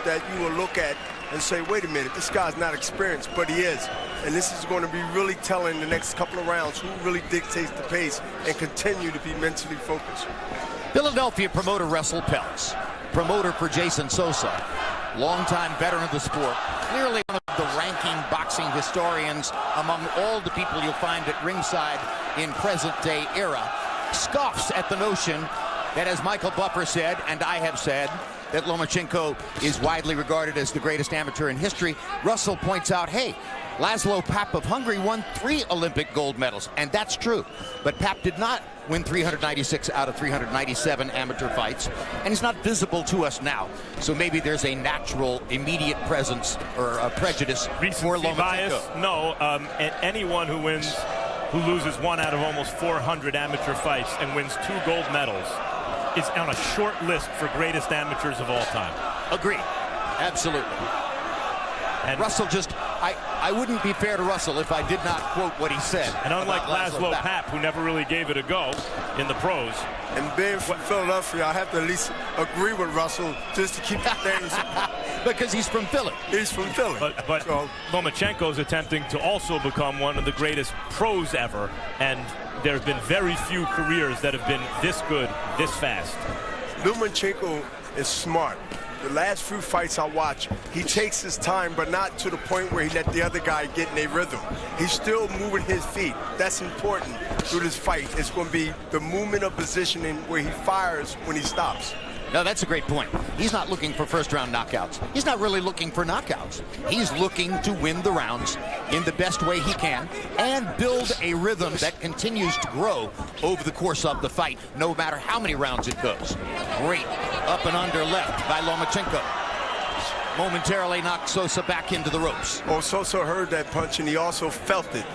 that you will look at and say, wait a minute, this guy's not experienced, but he is. And this is going to be really telling the next couple of rounds who really dictates the pace and continue to be mentally focused. Philadelphia promoter Russell Peltz, promoter for Jason Sosa, longtime veteran of the sport, clearly one of the ranking boxing historians among all the people you'll find at ringside in present-day era, scoffs at the notion that, as Michael Buffer said, and I have said, that Lomachenko is widely regarded as the greatest amateur in history. Russell points out, hey, Laszlo Papp of Hungary won 3 Olympic gold medals, and that's true. But Papp did not win 396 out of 397 amateur fights, and he's not visible to us now. So maybe there's a natural, immediate presence or a prejudice for Lomachenko. Bias? No, anyone who loses 1 out of almost 400 amateur fights and wins 2 gold medals is on a short list for greatest amateurs of all time. Agreed. Absolutely. And Russell just, I wouldn't be fair to Russell if I did not quote what he said. And unlike Laszlo Papp, who never really gave it a go in the pros. And being from Philadelphia, I have to at least agree with Russell just to keep the things. Because he's from Philly. He's from Philly. But so, Lomachenko is attempting to also become one of the greatest pros ever, and there have been very few careers that have been this good, this fast. Lomachenko is smart. The last few fights I watch, he takes his time, but not to the point where he let the other guy get in a rhythm. He's still moving his feet. That's important through this fight. It's going to be the movement of positioning where he fires when he stops. No, that's a great point. He's not looking for first-round knockouts. He's not really looking for knockouts. He's looking to win the rounds in the best way he can and build a rhythm that continues to grow over the course of the fight, no matter how many rounds it goes. Great up and under left by Lomachenko. Momentarily knocked Sosa back into the ropes. Oh, Sosa heard that punch, and he also felt it.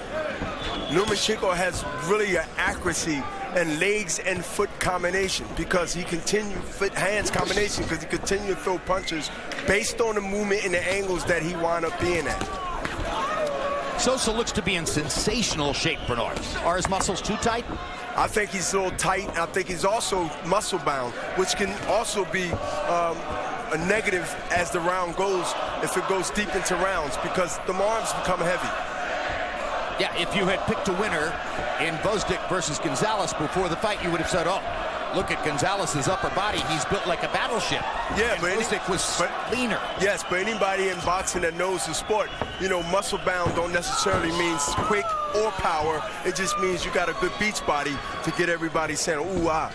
Lomachenko has really an accuracy and legs and foot combination because he continued foot-hands combination because he continued to throw punches based on the movement and the angles that he wound up being at. Sosa looks to be in sensational shape, Bernard. Are his muscles too tight? I think he's a little tight. I think he's also muscle-bound, which can also be a negative as the round goes if it goes deep into rounds because the arms become heavy. Yeah, if you had picked a winner in Vosdick versus Gonzalez before the fight, you would have said, oh, look at Gonzalez's upper body. He's built like a battleship. Yeah, and but Vosdick was leaner. Yes, but anybody in boxing that knows the sport, you know, muscle-bound don't necessarily means quick or power. It just means you got a good beach body to get everybody saying, ooh, ah.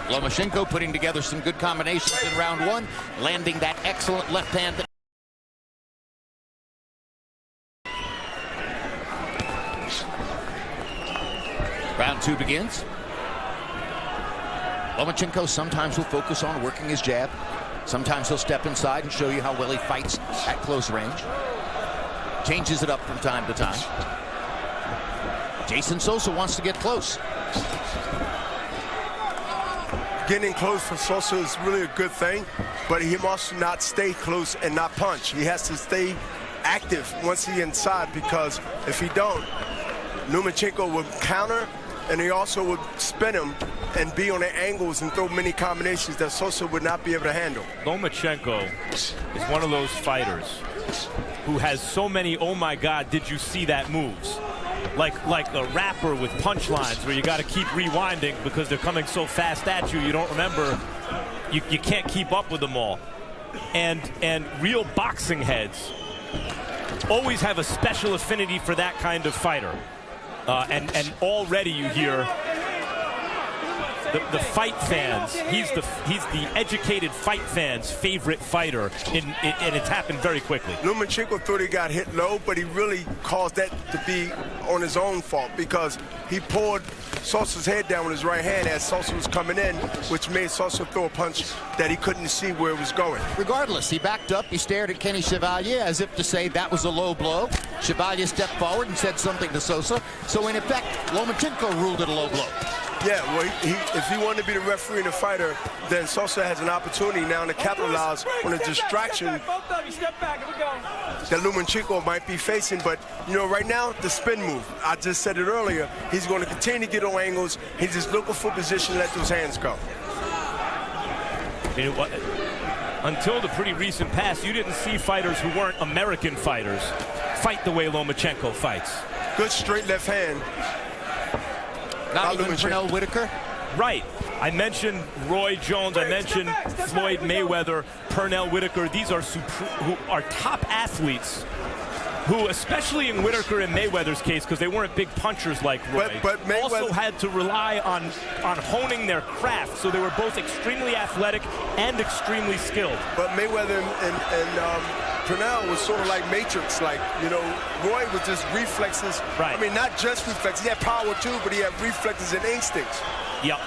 Lomachenko putting together some good combinations in round 1, landing that excellent left hand. Round 2 begins. Lomachenko sometimes will focus on working his jab. Sometimes he'll step inside and show you how well he fights at close range. Changes it up from time to time. Jason Sosa wants to get close. Getting close for Sosa is really a good thing, but he must not stay close and not punch. He has to stay active once he's inside because if he don't, Lomachenko will counter, and he also would spin him and be on the angles and throw many combinations that Sosa would not be able to handle. Lomachenko is one of those fighters who has so many oh my god did you see that moves, like a rapper with punchlines where you got to keep rewinding because they're coming so fast at you, you don't remember, you can't keep up with them all. And real boxing heads always have a special affinity for that kind of fighter. And already you hear the fight fans. He's the educated fight fans' favorite fighter, and it's happened very quickly. Lomachenko thought he got hit low, but he really caused that to be on his own fault because he pulled Sosa's head down with his right hand as Sosa was coming in, which made Sosa throw a punch that he couldn't see where it was going. Regardless, he backed up, he stared at Kenny Chevalier as if to say that was a low blow. Chevalier stepped forward and said something to Sosa. So in effect, Lomachenko ruled it a low blow. Yeah, well, if he wanted to be the referee and the fighter, then Sosa has an opportunity now to capitalize on a distraction that Lomachenko might be facing. But, you know, right now, the spin move, I just said it earlier, he's going to continue to get on angles. He's just looking for position to let those hands go. I mean, until the pretty recent past, you didn't see fighters who weren't American fighters fight the way Lomachenko fights. Good straight left hand. Not even Pernell Whitaker? Right. I mentioned Roy Jones. I mentioned Floyd Mayweather, Pernell Whitaker. These are who are top athletes who, especially in Whitaker and Mayweather's case, because they weren't big punchers like Roy, but Mayweather also had to rely on honing their craft. So they were both extremely athletic and extremely skilled. But Mayweather and Pernell was sort of like Matrix, like, you know, Roy was just reflexes. Right. I mean, not just reflexes. He had power too, but he had reflexes and instincts. Yep.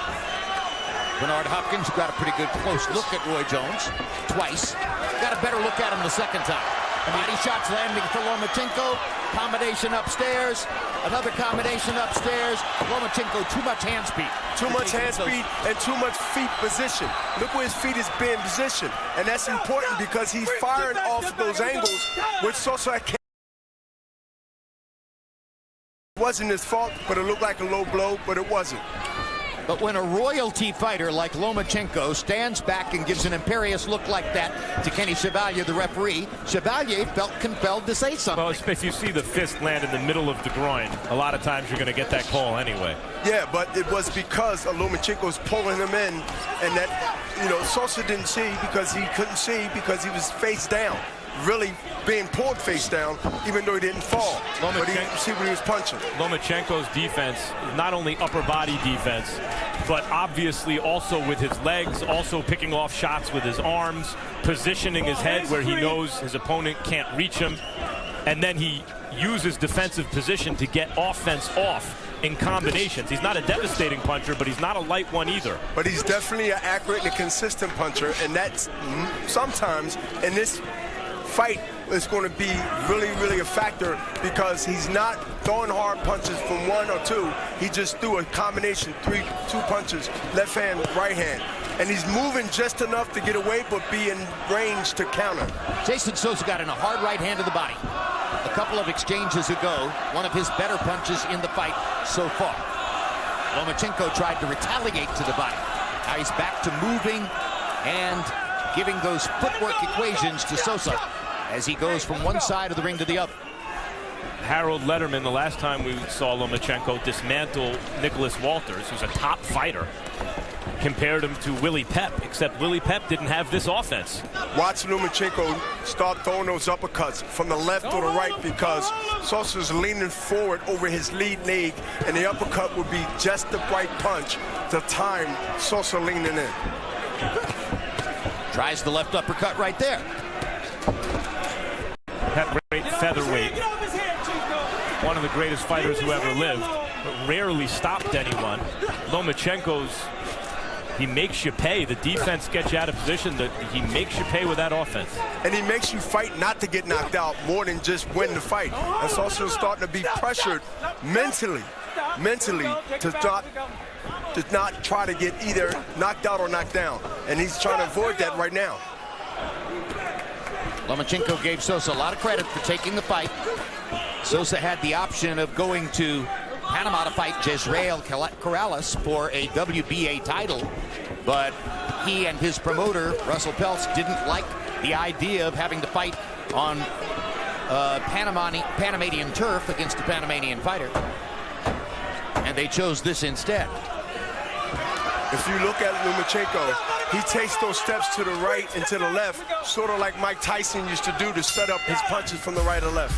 Bernard Hopkins got a pretty good close look at Roy Jones twice. Got a better look at him the second time. Body shots landing for Lomachenko. Combination upstairs. Another combination upstairs. Lomachenko, too much hand speed. Too much hand speed and too much feet position. Look where his feet is being positioned. And that's important because he's firing off those angles, which Sosa can't. It wasn't his fault, but it looked like a low blow, but it wasn't. But when a royalty fighter like Lomachenko stands back and gives an imperious look like that to Kenny Chevalier, the referee, Chevalier felt compelled to say something. Well, if you see the fist land in the middle of the groin, a lot of times you're going to get that call anyway. Yeah, but it was because Lomachenko's pulling him in, and that, you know, Sosa didn't see because he couldn't see because he was face down. Really being pulled face down, even though he didn't fall. But he see what he was punching. Lomachenko's defense, not only upper body defense, but obviously also with his legs, also picking off shots with his arms, positioning his head where he knows his opponent can't reach him, and then he uses defensive position to get offense off in combinations. He's not a devastating puncher, but he's not a light one either. But he's definitely an accurate and a consistent puncher, and that's sometimes in this fight is going to be really, really a factor because he's not throwing hard punches from one or two. He just threw a combination, two punches, left hand, right hand. And he's moving just enough to get away, but be in range to counter. Jason Sosa got in a hard right hand to the body. A couple of exchanges ago, one of his better punches in the fight so far. Lomachenko tried to retaliate to the body. Now he's back to moving and giving those footwork equations to Sosa as he goes from one side of the ring to the other. Harold Letterman, the last time we saw Lomachenko dismantle Nicholas Walters, who's a top fighter, compared him to Willie Pep, except Willie Pep didn't have this offense. Watch Lomachenko start throwing those uppercuts from the left or the right because Sosa's leaning forward over his lead leg, and the uppercut would be just the right punch to time Sosa leaning in. Tries the left uppercut right there. That great featherweight, one of the greatest fighters who ever lived, but rarely stopped anyone. Lomachenko's, he makes you pay. The defense gets you out of position. He makes you pay with that offense. And he makes you fight not to get knocked out more than just win the fight. And Sosa's starting to be pressured mentally to not try to get either knocked out or knocked down. And he's trying to avoid that right now. Lomachenko gave Sosa a lot of credit for taking the fight. Sosa had the option of going to Panama to fight Jezreel Corrales for a WBA title, but he and his promoter, Russell Peltz, didn't like the idea of having to fight on Panamanian turf against a Panamanian fighter, and they chose this instead. If you look at Lomachenko, he takes those steps to the right and to the left, sort of like Mike Tyson used to do to set up his punches from the right or left.